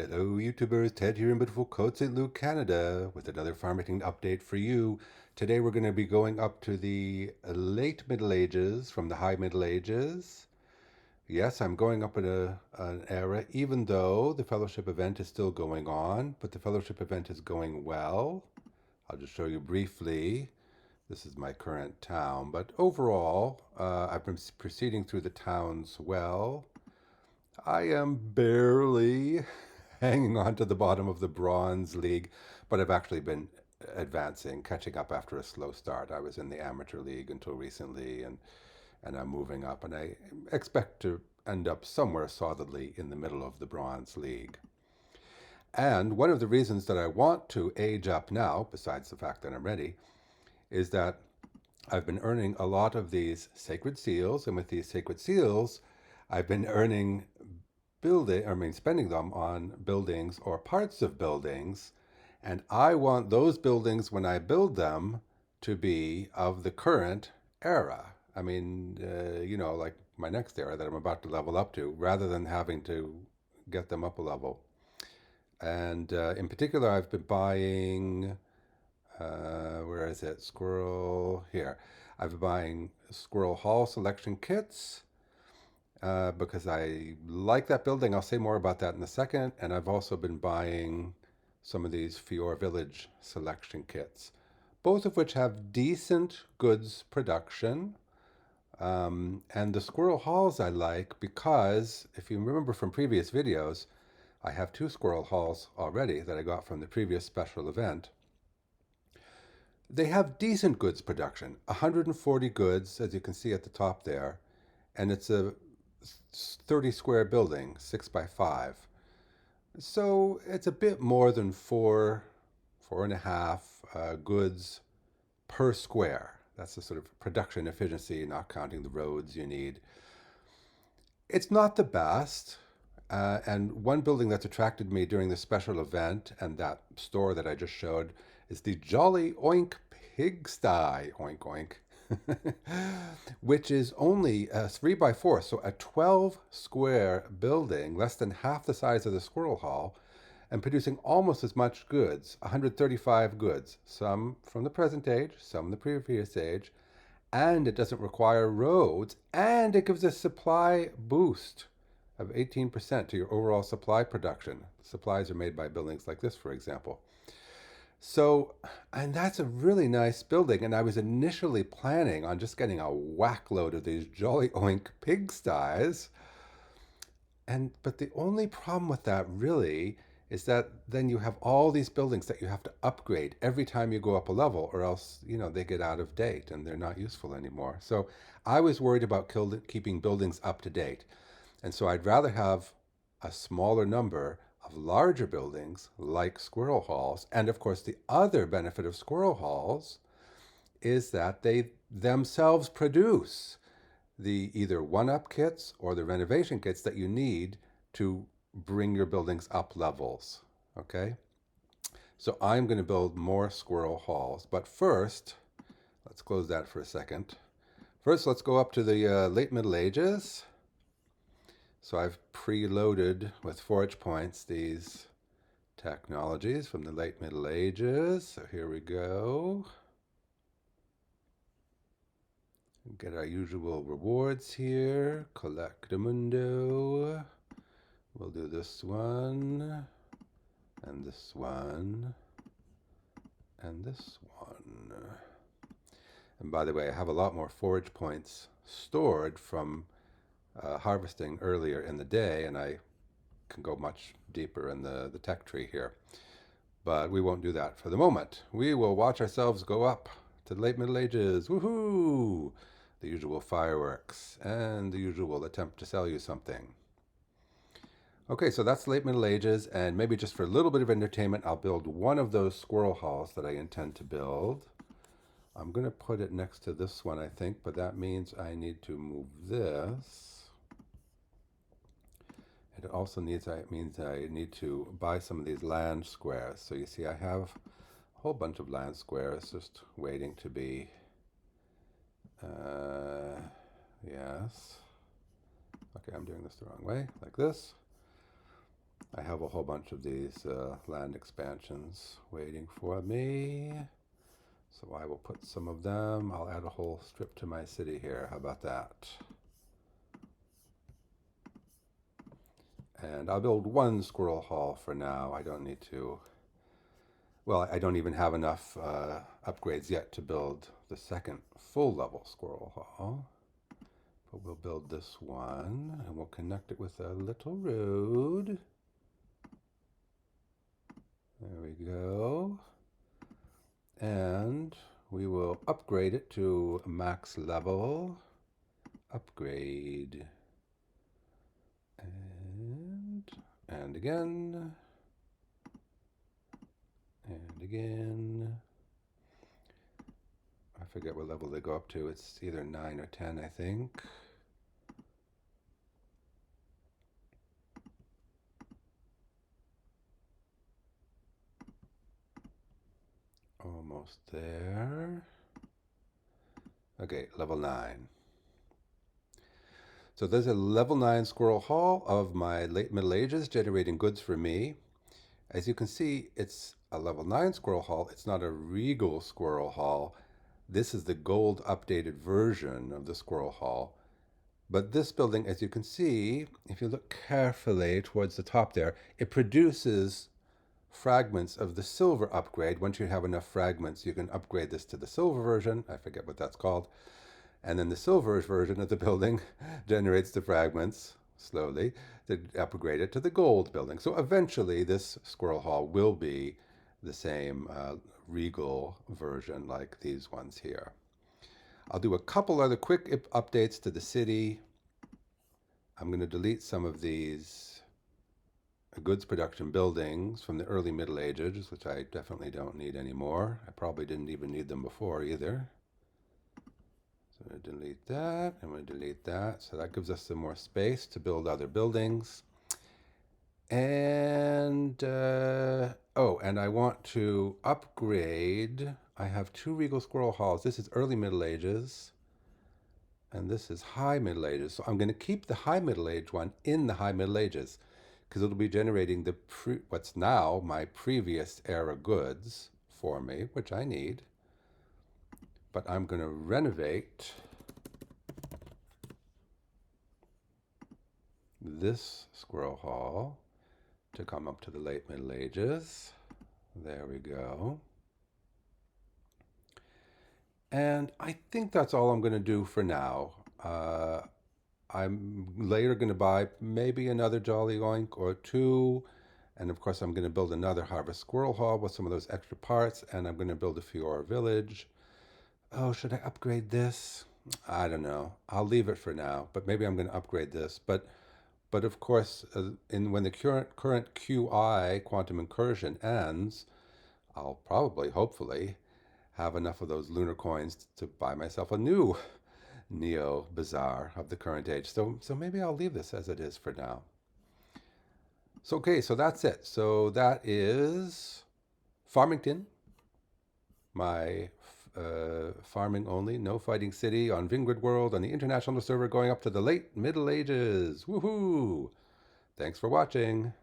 Hello, YouTubers. Ted here in beautiful Côte St. Luc, Canada, with another Farmington update for you. Today we're going to be going up to the late Middle Ages from the High Middle Ages. Yes, I'm going up in an era, even though the fellowship event is still going on, but the fellowship event is going well. I'll just show you briefly. This is my current town, but overall, I've been proceeding through the towns well. I am barely hanging on to the bottom of the Bronze League, but I've actually been advancing, catching up after a slow start. I was in the Amateur League until recently, and I'm moving up, and I expect to end up somewhere solidly in the middle of the Bronze League. And one of the reasons that I want to age up now, besides the fact that I'm ready, is that I've been earning a lot of these sacred seals, and with these sacred seals, I've been spending them on buildings or parts of buildings, and I want those buildings when I build them to be of the current era. Like my next era that I'm about to level up to, rather than having to get them up a level. And in particular, I've been buying, where is it? Squirrel, here. I've been buying Squirrel Hall selection kits because I like that building. I'll say more about that in a second. And I've also been buying some of these Fior Village selection kits, both of which have decent goods production. And the Squirrel Halls I like because, if you remember from previous videos, I have 2 Squirrel Halls already that I got from the previous special event. They have decent goods production, 140 goods, as you can see at the top there, and it's a 30 square building, 6 by 5. So it's a bit more than 4.5 goods per square. That's the sort of production efficiency, not counting the roads you need. It's not the best. And one building that's attracted me during the special event and that store that I just showed is the Jolly Oink Pigsty, oink oink, which is only a 3 by 4, so a 12 square building, less than half the size of the Squirrel Hall, and producing almost as much goods, 135 goods, some from the present age, some the previous age, and it doesn't require roads, and it gives a supply boost of 18% to your overall supply production. Supplies are made by buildings like this, for example. So, and that's a really nice building. And I was initially planning on just getting a whack load of these Jolly Oink pigsties. But the only problem with that really is that then you have all these buildings that you have to upgrade every time you go up a level, or else, they get out of date and they're not useful anymore. So I was worried about keeping buildings up to date. And so I'd rather have a smaller number of larger buildings like Squirrel Halls. And of course, the other benefit of Squirrel Halls is that they themselves produce the either one-up kits or the renovation kits that you need to bring your buildings up levels. Okay? So I'm going to build more Squirrel Halls. But first, let's close that for a second. First, let's go up to the late Middle Ages. So I've preloaded with forage points these technologies from the late Middle Ages. So here we go. Get our usual rewards here. Collectamundo. We'll do this one, and this one, and this one. And by the way, I have a lot more forage points stored from harvesting earlier in the day, and I can go much deeper in the tech tree here. But we won't do that for the moment. We will watch ourselves go up to the late Middle Ages. Woohoo! The usual fireworks and the usual attempt to sell you something. Okay, so that's late Middle Ages, and maybe just for a little bit of entertainment, I'll build one of those Squirrel Halls that I intend to build. I'm going to put it next to this one, I think, but that means I need to move this. It also means I need to buy some of these land squares. So you see I have a whole bunch of land squares just waiting to be, yes. Okay, I'm doing this the wrong way, like this. I have a whole bunch of these land expansions waiting for me. So I will put some of them. I'll add a whole strip to my city here. How about that? And I'll build one squirrel hall for now. I don't need to. Well, I don't even have enough upgrades yet to build the second full level squirrel hall. But we'll build this one and we'll connect it with a little road. There we go. And we will upgrade it to max level. Upgrade. And again. And again. I forget what level they go up to. It's either 9 or 10, I think. Almost there. Okay, level 9. So there's a level 9 squirrel hall of my late Middle Ages generating goods for me. As you can see, it's a level 9 squirrel hall. It's not a regal squirrel hall. This is the gold updated version of the squirrel hall. But this building, as you can see, if you look carefully towards the top there, it produces fragments of the silver upgrade. Once you have enough fragments, you can upgrade this to the silver version. I forget what that's called. And then the silver version of the building generates the fragments slowly to upgrade it to the gold building. So eventually this squirrel hall will be the same regal version like these ones here. I'll do a couple other quick updates to the city. I'm going to delete some of these goods production buildings from the early Middle Ages, which I definitely don't need anymore. I probably didn't even need them before either. So I'm going to delete that. I'm going to delete that. So that gives us some more space to build other buildings. And, and I want to upgrade. I have 2 regal squirrel halls. This is early Middle Ages. And this is high Middle Ages. So I'm going to keep the high Middle Age one in the high Middle Ages, because it'll be generating what's now my previous era goods for me, which I need. But I'm going to renovate this squirrel hall to come up to the late Middle Ages. There we go. And I think that's all I'm going to do for now. I'm later going to buy maybe another Jolly Oink or 2. And of course, I'm going to build another Harvest Squirrel Hall with some of those extra parts. And I'm going to build a Fiora Village. Oh, should I upgrade this? I don't know. I'll leave it for now. But maybe I'm going to upgrade this. But of course, when the current QI, Quantum Incursion, ends, I'll probably, hopefully, have enough of those lunar coins to buy myself a new Neo Bazaar of the current age. So maybe I'll leave this as it is for now. So okay, so that's it. So that is Farmington, my farming only, no fighting city on Vingrid World on the international server going up to the late Middle Ages. Woohoo! Thanks for watching.